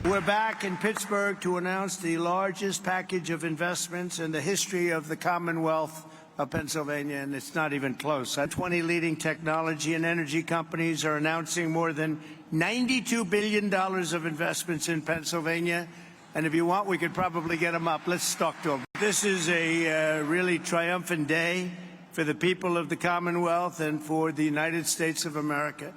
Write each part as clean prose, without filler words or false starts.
We're back in Pittsburgh to announce the largest package of investments in the history of the Commonwealth of Pennsylvania, and it's not even close. 20 leading technology and energy companies are announcing more than $92 billion of investments in Pennsylvania. And if you want, we could probably get them up. Let's talk to them. This is a really triumphant day for the people of the Commonwealth and for the United States of America.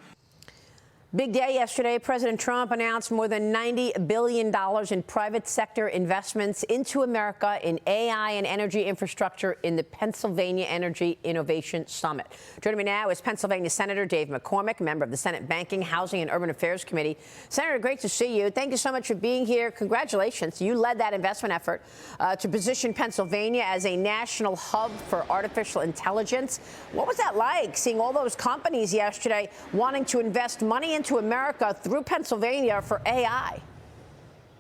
Big day yesterday. President Trump announced more than $90 billion in private sector investments into America in AI and energy infrastructure in the Pennsylvania Energy Innovation Summit. Joining me now is Pennsylvania Senator Dave McCormick, member of the Senate Banking, Housing and Urban Affairs Committee. Senator, great to see you. Thank you so much for being here. Congratulations. You led that investment effort to position Pennsylvania as a national hub for artificial intelligence. What was that like, seeing all those companies yesterday wanting to invest money into America through Pennsylvania for AI?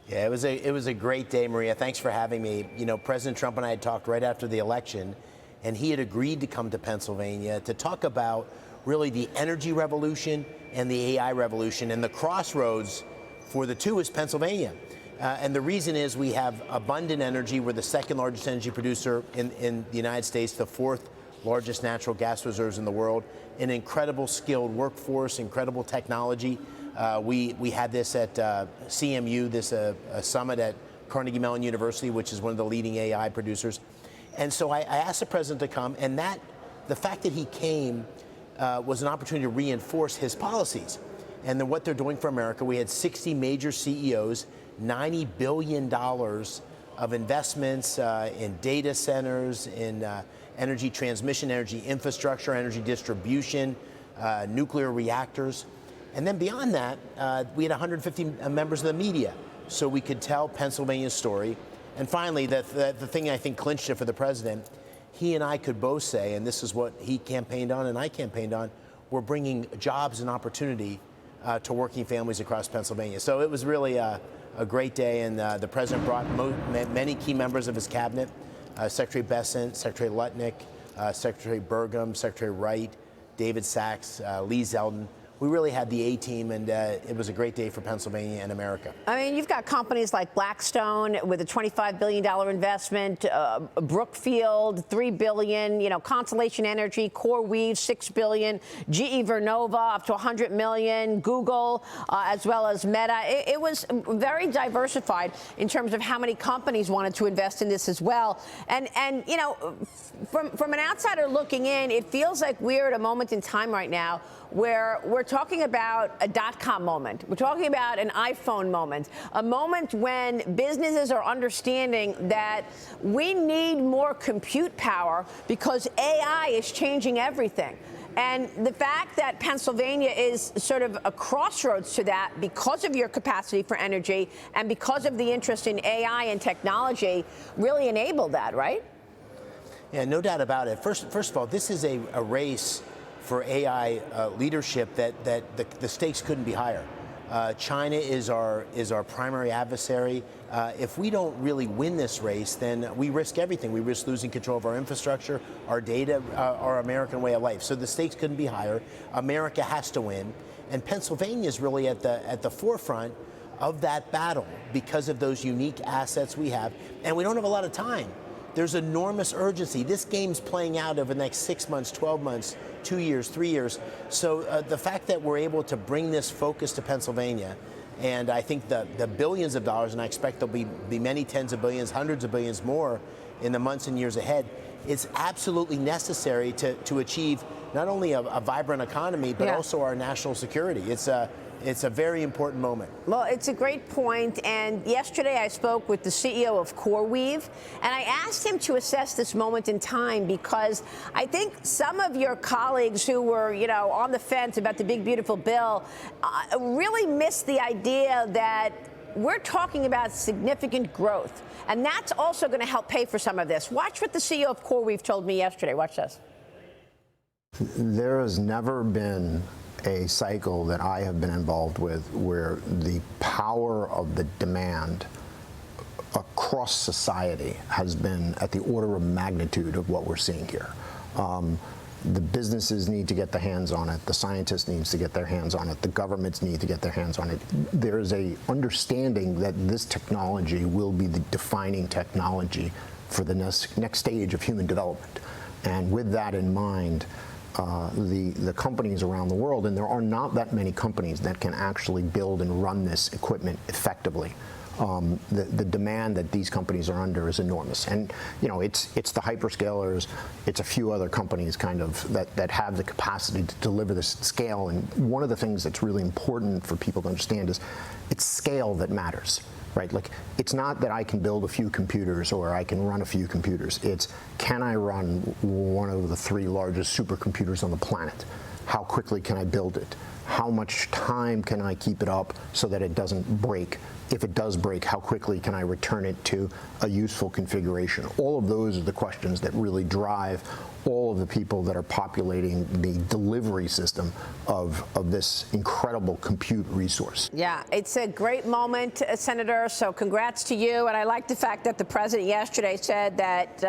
Yeah, it was a great day, Maria. Thanks for having me. You know, President Trump and I had talked right after the election, and he had agreed to come to Pennsylvania to talk about really the energy revolution and the AI revolution, and the crossroads for the two is Pennsylvania. And the reason is we have abundant energy. We're the second largest energy producer in the United States, the fourth largest natural gas reserves in the world, an incredible skilled workforce, incredible technology. We had this at CMU, this a summit at Carnegie Mellon University, which is one of the leading AI producers. And so I asked the president to come, and the fact that he came was an opportunity to reinforce his policies and then what they're doing for America. We had 60 major CEOs, $90 billion of investments in data centers, in energy transmission, energy infrastructure, energy distribution, nuclear reactors. And then beyond that, we had 150 members of the media, so we could tell Pennsylvania's story. And finally, the thing I think clinched it for the president, he and I could both say, and this is what he campaigned on and I campaigned on, we're bringing jobs and opportunity to working families across Pennsylvania. So it was really a great day, and the president brought many key members of his cabinet, Secretary Bessent, Secretary Lutnick, Secretary Burgum, Secretary Wright, David Sachs, Lee Zeldin. We really had the A-team, and it was a great day for Pennsylvania and America. I mean, you've got companies like Blackstone with a $25 billion investment, Brookfield, $3 billion, you know, Constellation Energy, CoreWeave, $6 billion, GE Vernova up to $100 million, Google, as well as Meta. It was very diversified in terms of how many companies wanted to invest in this as well. And you know, from an outsider looking in, it feels like we're at a moment in time right now where we're talking about a dot-com moment. We're talking about an iPhone moment, a moment when businesses are understanding that we need more compute power because AI is changing everything. And the fact that Pennsylvania is sort of a crossroads to that because of your capacity for energy and because of the interest in AI and technology really enabled that, right? Yeah, no doubt about it. First of all, this is a race for AI leadership that the stakes couldn't be higher. China is our primary adversary. If we don't really win this race, then we risk everything. We risk losing control of our infrastructure, our data, our American way of life. So the stakes couldn't be higher. America has to win, and Pennsylvania is really at the forefront of that battle because of those unique assets we have, and we don't have a lot of time. There's enormous urgency. This game's playing out over the next 6 months, 12 months, 2 years, 3 years. So the fact that we're able to bring this focus to Pennsylvania, and I think the billions of dollars, and I expect there'll be many tens of billions, hundreds of billions more in the months and years ahead, it's absolutely necessary to achieve not only a vibrant economy, but also our national security. It's a very important moment. Well, it's a great point. And yesterday I spoke with the CEO of CoreWeave, and I asked him to assess this moment in time because I think some of your colleagues who were, you know, on the fence about the big, beautiful bill really missed the idea that we're talking about significant growth. And that's also going to help pay for some of this. Watch what the CEO of CoreWeave told me yesterday. Watch this. There has never been a cycle that I have been involved with where the power of the demand across society has been at the order of magnitude of what we're seeing here. The businesses need to get their hands on it. The scientists need to get their hands on it. The governments need to get their hands on it. There is a understanding that this technology will be the defining technology for the next stage of human development. And with that in mind, the companies around the world, and there are not that many companies that can actually build and run this equipment effectively. The demand that these companies are under is enormous, and it's the hyperscalers, it's a few other companies kind of that have the capacity to deliver this at scale. And one of the things that's really important for people to understand is it's scale that matters, right? Like, it's not that I can build a few computers or I can run a few computers. It's, can I run one of the 3 largest supercomputers on the planet? How quickly can I build it? How much time can I keep it up so that it doesn't break? If it does break, how quickly can I return it to a useful configuration? All of those are the questions that really drive all of the people that are populating the delivery system of this incredible compute resource. Yeah, it's a great moment, Senator, so congrats to you. And I like the fact that the president yesterday said that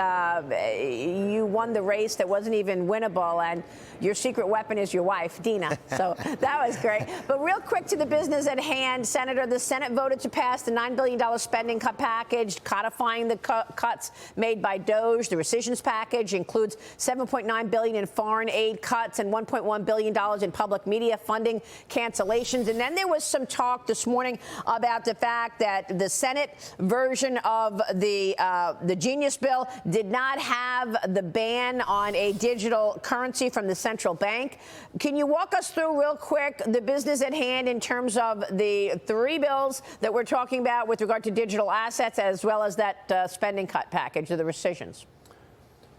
you won the race that wasn't even winnable, and your secret weapon is your wife, Dina. So that was great. But real quick to the business at hand, Senator, the Senate voted to pass the $9 billion spending cut package, codifying the cuts made by DOGE. The rescissions package includes $7.9 billion in foreign aid cuts and $1.1 billion in public media funding cancellations. And then there was some talk this morning about the fact that the Senate version of the Genius bill did not have the ban on a digital currency from the central bank. Can you walk us through real quick the business at hand in terms of the 3 bills that we're talking about with regard to digital assets, as well as that spending cut package of the rescissions?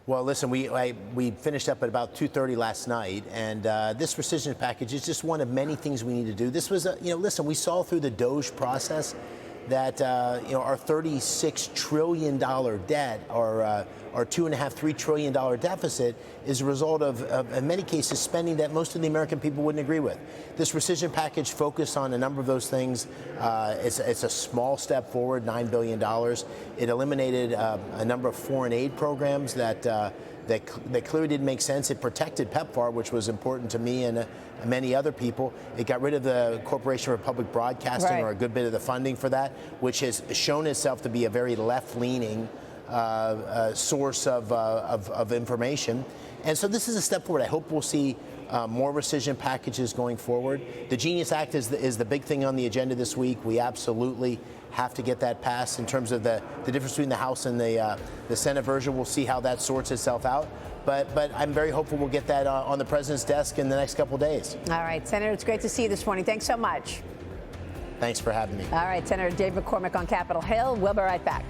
Well, listen, we finished up at about 2:30 last night, and this rescission package is just one of many things we need to do. This was, listen, we saw through the DOGE process that, our $36 trillion debt, our $2.5, $3 trillion deficit is a result of, in many cases, spending that most of the American people wouldn't agree with. This rescission package focused on a number of those things. It's a small step forward, $9 billion. It eliminated a number of foreign aid programs that clearly didn't make sense. It protected PEPFAR, which was important to me and many other people. It got rid of the Corporation for Public Broadcasting, or a good bit of the funding for that, which has shown itself to be a very left-leaning source of information. And so this is a step forward. I hope we'll see more rescission packages going forward. The Genius Act is the big thing on the agenda this week. We absolutely have to get that passed. In terms of the difference between the House and the Senate version, we'll see how that sorts itself out. But I'm very hopeful we'll get that on the president's desk in the next couple of days. All right, Senator, it's great to see you this morning. Thanks so much. Thanks for having me. All right, Senator Dave McCormick on Capitol Hill. We'll be right back.